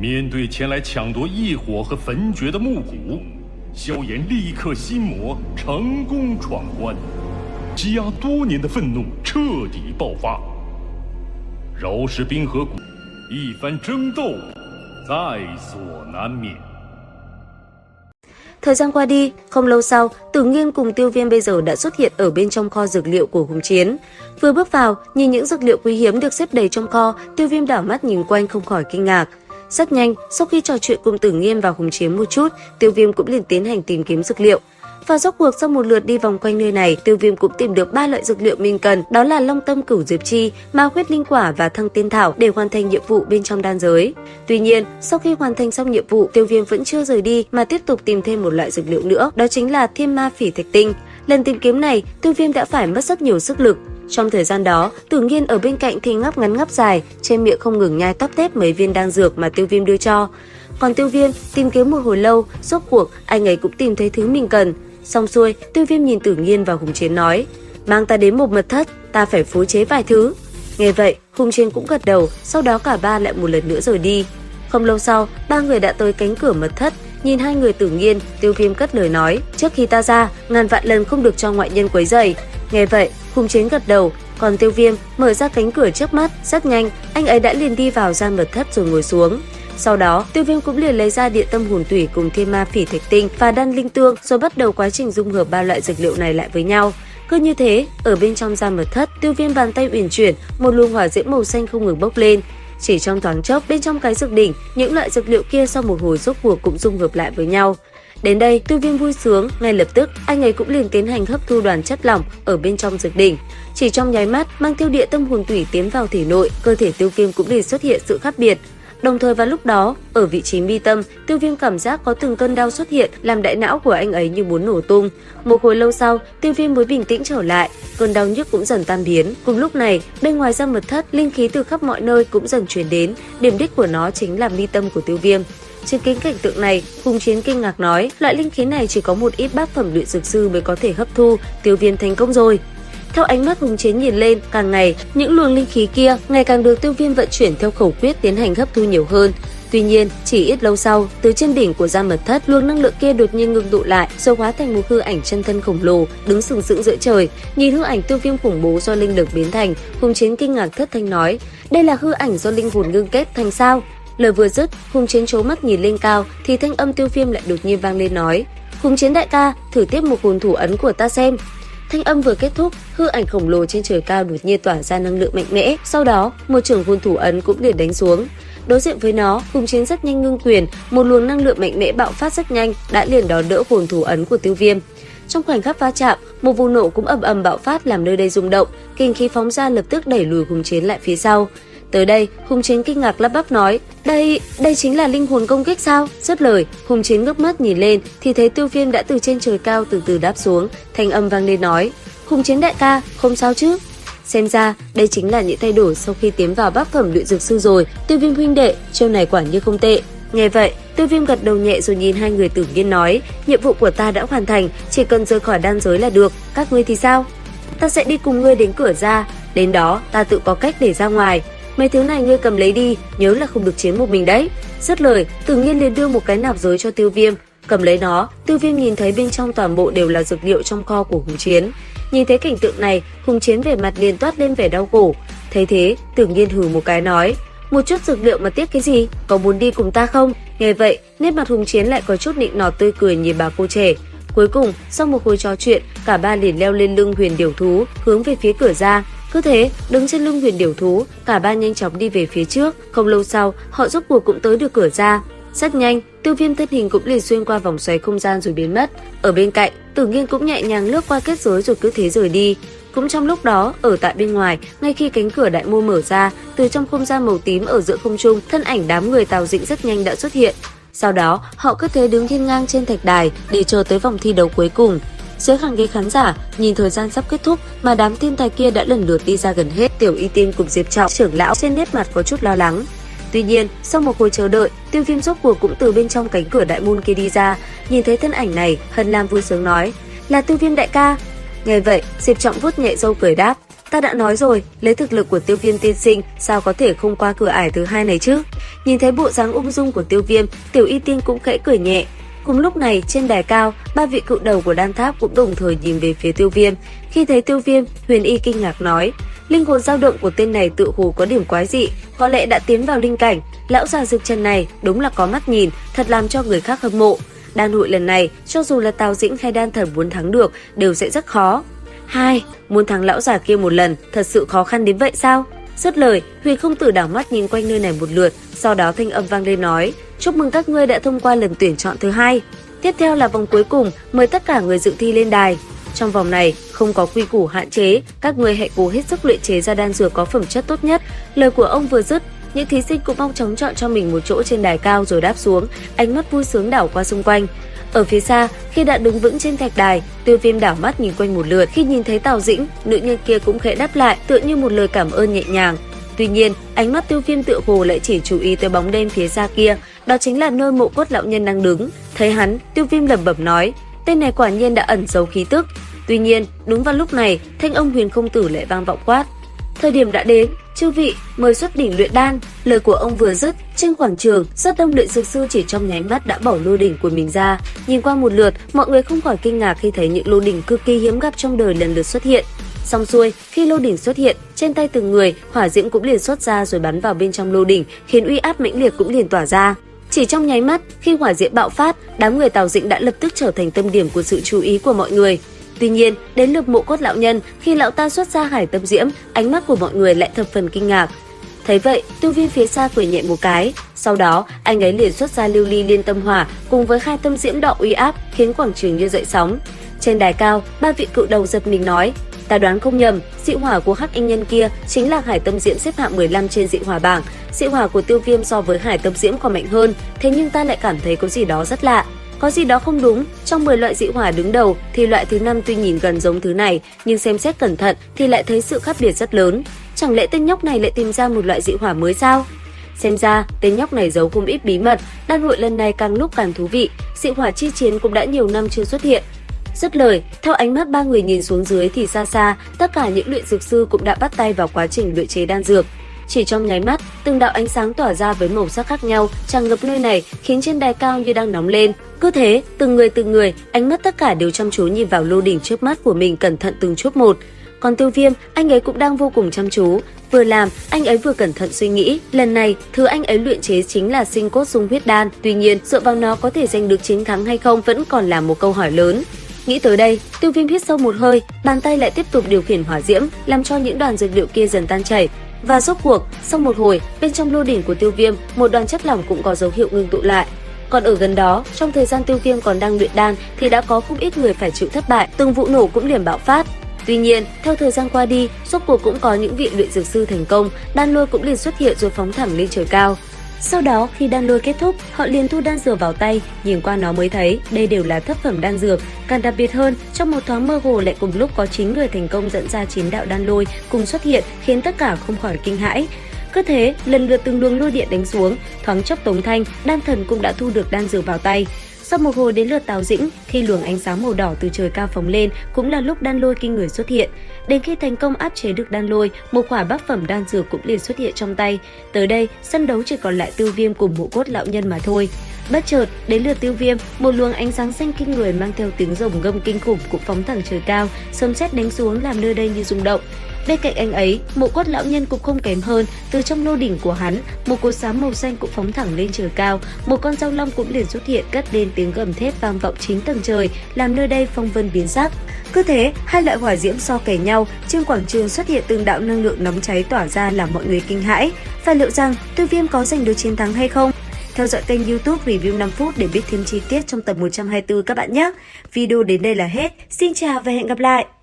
面对前来抢夺异火和焚诀的木谷，萧炎立刻心魔，成功闯关，积压多年的愤怒彻底爆发。饶氏冰河谷一番争斗在所难免。 Thời gian qua đi, không lâu sau, Tử Nghiên cùng Tiêu Viêm bây giờ đã xuất hiện ở bên trong kho dược liệu của Hùng Chiến. Vừa bước vào, nhìn những dược liệu quý hiếm được xếp đầy trong kho, Tiêu Viêm đảo mắt nhìn quanh không khỏi kinh ngạc. Rất nhanh, sau khi trò chuyện cùng Tử Nghiên và Hùng Chiến một chút, Tiêu Viêm cũng liền tiến hành tìm kiếm dược liệu. Và rốt cuộc sau một lượt đi vòng quanh nơi này, Tiêu Viêm cũng tìm được 3 loại dược liệu mình cần, đó là Long Tâm Cửu Diệp Chi, Ma Huyết Linh Quả và Thăng Tiên Thảo để hoàn thành nhiệm vụ bên trong đan giới. Tuy nhiên, sau khi hoàn thành xong nhiệm vụ, Tiêu Viêm vẫn chưa rời đi mà tiếp tục tìm thêm một loại dược liệu nữa, đó chính là Thiên Ma Phỉ Thạch Tinh. Lần tìm kiếm này, Tiêu Viêm đã phải mất rất nhiều sức lực. Trong thời gian đó, Tử Nghiên ở bên cạnh thì ngáp ngắn ngáp dài, trên miệng không ngừng nhai tóp tép mấy viên đan dược mà Tiêu Viêm đưa cho. Còn Tiêu Viêm tìm kiếm một hồi lâu, rốt cuộc anh ấy cũng tìm thấy thứ mình cần. Xong xuôi, Tiêu Viêm nhìn Tử Nghiên và Hùng Chiến nói: "Mang ta đến một mật thất, ta phải phối chế vài thứ." Nghe vậy, Hùng Chiến cũng gật đầu, sau đó cả ba lại một lần nữa rời đi. Không lâu sau, ba người đã tới cánh cửa mật thất, nhìn hai người Tử Nghiên, Tiêu Viêm cất lời nói: "Trước khi ta ra, ngàn vạn lần không được cho ngoại nhân quấy rầy." Nghe vậy, Hùng Chiến gật đầu, còn Tiêu Viêm mở ra cánh cửa trước mắt, rất nhanh, anh ấy đã liền đi vào gian mật thất rồi ngồi xuống. Sau đó, Tiêu Viêm cũng liền lấy ra Địa Tâm Hồn Tủy cùng Thiên Ma Phỉ Thạch Tinh và Đan Linh Tương rồi bắt đầu quá trình dung hợp 3 loại dược liệu này lại với nhau. Cứ như thế, ở bên trong gian mật thất, Tiêu Viêm bàn tay uyển chuyển, một luồng hỏa diễm màu xanh không ngừng bốc lên. Chỉ trong thoáng chốc, bên trong cái dược đỉnh, những loại dược liệu kia sau một hồi rốt cuộc cũng dung hợp lại với nhau. Đến đây, Tiêu Viêm vui sướng, ngay lập tức anh ấy cũng liền tiến hành hấp thu đoàn chất lỏng ở bên trong dược đỉnh. Chỉ trong nháy mắt, mang theo Địa Tâm Hồn Tủy tiến vào thể nội, cơ thể Tiêu Viêm cũng liền xuất hiện sự khác biệt. Đồng thời vào lúc đó, ở vị trí mi tâm, Tiêu Viêm cảm giác có từng cơn đau xuất hiện, làm đại não của anh ấy như muốn nổ tung. Một hồi lâu sau, Tiêu Viêm mới bình tĩnh trở lại, cơn đau nhức cũng dần tan biến. Cùng lúc này, bên ngoài gian mật thất, linh khí từ khắp mọi nơi cũng dần truyền đến, điểm đích của nó chính là mi tâm của Tiêu Viêm. Chứng kiến cảnh tượng này, Hùng Chiến kinh ngạc nói: "Loại linh khí này chỉ có một ít bát phẩm luyện dược sư mới có thể hấp thu, Tiêu Viêm thành công rồi." Theo ánh mắt Hùng Chiến nhìn lên, càng ngày, những luồng linh khí kia ngày càng được Tiêu Viêm vận chuyển theo khẩu quyết tiến hành hấp thu nhiều hơn. Tuy nhiên, chỉ ít lâu sau, từ trên đỉnh của gian mật thất, luồng năng lượng kia đột nhiên ngưng tụ lại, rồi hóa thành một hư ảnh chân thân khổng lồ, đứng sừng sững giữa trời. Nhìn hư ảnh Tiêu Viêm khủng bố do linh lực biến thành, Hùng Chiến kinh ngạc thất thanh nói: "Đây là hư ảnh do linh hồn ngưng kết thành sao?" Lời vừa dứt, Hùng Chiến trố mắt nhìn lên cao, thì thanh âm Tiêu Viêm lại đột nhiên vang lên nói: "Hùng Chiến đại ca, thử tiếp một hồn thủ ấn của ta xem." Thanh âm vừa kết thúc, hư ảnh khổng lồ trên trời cao đột nhiên tỏa ra năng lượng mạnh mẽ, sau đó, một trường hồn thủ ấn cũng liền đánh xuống. Đối diện với nó, Hùng Chiến rất nhanh ngưng quyền, một luồng năng lượng mạnh mẽ bạo phát rất nhanh, đã liền đón đỡ hồn thủ ấn của Tiêu Viêm. Trong khoảnh khắc va chạm, một vụ nổ cũng ầm ầm bạo phát làm nơi đây rung động, kinh khí phóng ra lập tức đẩy lùi Hùng Chiến lại phía sau. Tới đây, Hùng Chiến kinh ngạc lắp bắp nói: Đây chính là linh hồn công kích sao?" Dứt lời, Hùng Chiến ngước mắt nhìn lên thì thấy Tiêu Viêm đã từ trên trời cao từ từ đáp xuống, thanh âm vang lên nói: "Hùng Chiến đại ca, không sao chứ?" Xem ra, đây chính là những thay đổi sau khi tiến vào bát phẩm luyện dược sư rồi, Tiêu Viêm huynh đệ, chiêu này quả như không tệ. Nghe vậy, Tiêu Viêm gật đầu nhẹ rồi nhìn hai người Tử Nghiên nói: "Nhiệm vụ của ta đã hoàn thành, chỉ cần rời khỏi đan giới là được, các ngươi thì sao?" "Ta sẽ đi cùng ngươi đến cửa ra, đến đó ta tự có cách để ra ngoài. Mấy thứ này ngươi cầm lấy đi, nhớ là không được chiến một mình đấy." Dứt lời, Tử Nghiên liền đưa một cái nạp giới cho Tiêu Viêm. Cầm lấy nó, Tiêu Viêm nhìn thấy bên trong toàn bộ đều là dược liệu trong kho của Hùng Chiến. Nhìn thấy cảnh tượng này, Hùng Chiến vẻ mặt liền toát lên vẻ đau khổ. Thấy thế, Tử Nghiên hừ một cái nói: "Một chút dược liệu mà tiếc cái gì, có muốn đi cùng ta không?" Nghe vậy, nét mặt Hùng Chiến lại có chút nịnh nọt tươi cười nhìn bà cô trẻ. Cuối cùng, sau một hồi trò chuyện, cả ba liền leo lên lưng huyền điểu thú, hướng về phía cửa ra. Cứ thế, đứng trên lưng huyền điểu thú, cả ba nhanh chóng đi về phía trước. Không lâu sau, họ rốt cuộc cũng tới được cửa ra. Rất nhanh, Tiêu Viêm thân hình cũng liền xuyên qua vòng xoáy không gian rồi biến mất. Ở bên cạnh, Tử Nghiên cũng nhẹ nhàng lướt qua kết giới rồi cứ thế rời đi. Cũng trong lúc đó, ở tại bên ngoài, ngay khi cánh cửa đại môn mở ra, từ trong không gian màu tím ở giữa không trung, thân ảnh đám người Tào Dĩnh rất nhanh đã xuất hiện. Sau đó, họ cứ thế đứng hiên ngang trên thạch đài để chờ tới vòng thi đấu cuối cùng. Dưới hàng ghế khán giả, nhìn thời gian sắp kết thúc mà đám thiên tài kia đã lần lượt đi ra gần hết, Tiểu Y Tiên cùng Diệp Trọng, trưởng lão trên nét mặt có chút lo lắng. Tuy nhiên, sau một hồi chờ đợi, Tiêu Viêm rốt cuộc cũng từ bên trong cánh cửa đại môn kia đi ra. Nhìn thấy thân ảnh này, Hân Lam vui sướng nói: "Là Tiêu Viêm đại ca." Nghe vậy, Diệp Trọng vuốt nhẹ râu cười đáp: Ta đã nói rồi, lấy thực lực của Tiêu Viêm tiên sinh, sao có thể không qua cửa ải thứ hai này chứ? Nhìn thấy bộ dáng ung dung của Tiêu Viêm, Tiểu Y Tiên cũng khẽ cười nhẹ. Cùng lúc này, trên đài cao, ba vị cự đầu của đan tháp cũng đồng thời nhìn về phía Tiêu Viêm. Khi thấy Tiêu Viêm, Huyền Y kinh ngạc nói, linh hồn dao động của tên này tự hồ có điểm quái dị, có lẽ đã tiến vào linh cảnh. Lão già Dực Trần này đúng là có mắt nhìn, thật làm cho người khác hâm mộ. Đan hội lần này, cho dù là Tào Dĩnh hay Đan Thần muốn thắng được, đều sẽ rất khó. Muốn thắng lão già kia một lần, thật sự khó khăn đến vậy sao? Dứt lời, Huyền Không Tử đảo mắt nhìn quanh nơi này một lượt, sau đó thanh âm vang lên nói, chúc mừng các ngươi đã thông qua lần tuyển chọn thứ 2. Tiếp theo là vòng cuối cùng, mời tất cả người dự thi lên đài. Trong vòng này, không có quy củ hạn chế, các ngươi hãy cố hết sức luyện chế ra đan dược có phẩm chất tốt nhất. Lời của ông vừa dứt, những thí sinh cũng mau chóng chọn cho mình một chỗ trên đài cao rồi đáp xuống, ánh mắt vui sướng đảo qua xung quanh. Ở phía xa, khi đã đứng vững trên thạch đài, Tiêu Viêm đảo mắt nhìn quanh một lượt, khi nhìn thấy Tào Dĩnh, nữ nhân kia cũng khẽ đáp lại, tựa như một lời cảm ơn nhẹ nhàng. Tuy nhiên, ánh mắt Tiêu Viêm tựa hồ lại chỉ chú ý tới bóng đen phía xa kia, đó chính là nơi mộ cốt lão nhân đang đứng. Thấy hắn, Tiêu Viêm lẩm bẩm nói, tên này quả nhiên đã ẩn giấu khí tức. Tuy nhiên, đúng vào lúc này, thanh âm Huyền Không Tử lại vang vọng quát, thời điểm đã đến, chư vị mời xuất đỉnh luyện đan. Lời của ông vừa dứt, trên quảng trường rất đông luyện dược sư chỉ trong nháy mắt đã bỏ lô đỉnh của mình ra. Nhìn qua một lượt, mọi người không khỏi kinh ngạc khi thấy những lô đỉnh cực kỳ hiếm gặp trong đời lần lượt xuất hiện. Xong xuôi, khi lô đỉnh xuất hiện, trên tay từng người, hỏa diễm cũng liền xuất ra rồi bắn vào bên trong lô đỉnh, khiến uy áp mãnh liệt cũng liền tỏa ra. Chỉ trong nháy mắt, khi hỏa diễm bạo phát, đám người Tào Dĩnh đã lập tức trở thành tâm điểm của sự chú ý của mọi người. Tuy nhiên, đến lượt mộ cốt lão nhân, khi lão ta xuất ra hải tâm diễm, ánh mắt của mọi người lại thập phần kinh ngạc. Thấy vậy, Tiêu Viêm phía xa cười nhẹ một cái, sau đó anh ấy liền xuất ra lưu ly liên tâm hỏa cùng với hai tâm diễm đỏ uy áp, khiến quảng trường như dậy sóng. Trên đài cao, ba vị cự đầu giật mình nói, ta đoán không nhầm, dị hỏa của Hắc Anh Nhân kia chính là hải tâm diễm xếp hạng 15 trên dị hỏa bảng. Dị hỏa của Tiêu Viêm so với hải tâm diễm còn mạnh hơn, thế nhưng ta lại cảm thấy có gì đó rất lạ. Có gì đó không đúng, trong 10 loại dị hỏa đứng đầu thì loại thứ 5 tuy nhìn gần giống thứ này, nhưng xem xét cẩn thận thì lại thấy sự khác biệt rất lớn. Chẳng lẽ tên nhóc này lại tìm ra một loại dị hỏa mới sao? Xem ra tên nhóc này giấu không ít bí mật, đan hội lần này càng lúc càng thú vị, dị hỏa chi chiến cũng đã nhiều năm chưa xuất hiện. Dứt lời, theo ánh mắt ba người nhìn xuống dưới thì xa xa, tất cả những luyện dược sư cũng đã bắt tay vào quá trình luyện chế đan dược. Chỉ trong nháy mắt, từng đạo ánh sáng tỏa ra với màu sắc khác nhau tràn ngập nơi này, khiến trên đài cao như đang nóng lên. Cứ thế, từng người, ánh mắt tất cả đều chăm chú nhìn vào lô đỉnh trước mắt của mình, cẩn thận từng chút một. Còn Tiêu Viêm, anh ấy cũng đang vô cùng chăm chú. Vừa làm, anh ấy vừa cẩn thận suy nghĩ. Lần này, thứ anh ấy luyện chế chính là sinh cốt dung huyết đan. Tuy nhiên, dựa vào nó có thể giành được chiến thắng hay không vẫn còn là một câu hỏi lớn. Nghĩ tới đây, Tiêu Viêm hít sâu một hơi, bàn tay lại tiếp tục điều khiển hỏa diễm, làm cho những đoàn dược liệu kia dần tan chảy. Và rốt cuộc, sau một hồi, bên trong lô đỉnh của Tiêu Viêm, một đoàn chất lỏng cũng có dấu hiệu ngưng tụ lại. Còn ở gần đó, trong thời gian Tiêu Viêm còn đang luyện đan thì đã có không ít người phải chịu thất bại, từng vụ nổ cũng liền bạo phát. Tuy nhiên, theo thời gian qua đi, rốt cuộc cũng có những vị luyện dược sư thành công, đan lôi cũng liền xuất hiện rồi phóng thẳng lên trời cao. Sau đó, khi đan lôi kết thúc, họ liền thu đan dược vào tay, nhìn qua nó mới thấy đây đều là thất phẩm đan dược. Càng đặc biệt hơn, trong một thoáng mơ hồ lại cùng lúc có 9 người thành công dẫn ra 9 đạo đan lôi cùng xuất hiện, khiến tất cả không khỏi kinh hãi. Cứ thế, lần lượt từng luồng lôi điện đánh xuống, thoáng chốc Tống Thanh, Đan Thần cũng đã thu được đan dược vào tay. Sau một hồi đến lượt Tào Dĩnh, khi luồng ánh sáng màu đỏ từ trời cao phóng lên, cũng là lúc đan lôi kinh người xuất hiện. Đến khi thành công áp chế được đan lôi, một quả bát phẩm đan dược cũng liền xuất hiện trong tay. Tới đây, sân đấu chỉ còn lại Tiêu Viêm cùng mộ cốt lão nhân mà thôi. Bất chợt, đến lượt Tiêu Viêm, một luồng ánh sáng xanh kinh người mang theo tiếng rồng ngâm kinh khủng cũng phóng thẳng trời cao, sấm sét đánh xuống làm nơi đây như rung động. Bên cạnh anh ấy, mộ cốt lão nhân cũng không kém hơn, từ trong lô đỉnh của hắn, một cột sáng màu xanh cũng phóng thẳng lên trời cao, một con dao long cũng liền xuất hiện cất lên tiếng gầm thét vang vọng 9 tầng trời, làm nơi đây phong vân biến sắc. Cứ thế, hai loại hỏa diễm so kè nhau, trên quảng trường xuất hiện từng đạo năng lượng nóng cháy tỏa ra làm mọi người kinh hãi. Và liệu rằng Tiêu Viêm có giành được chiến thắng hay không? Theo dõi kênh YouTube Review 5 phút để biết thêm chi tiết trong tập 124 các bạn nhé. Video đến đây là hết. Xin chào và hẹn gặp lại!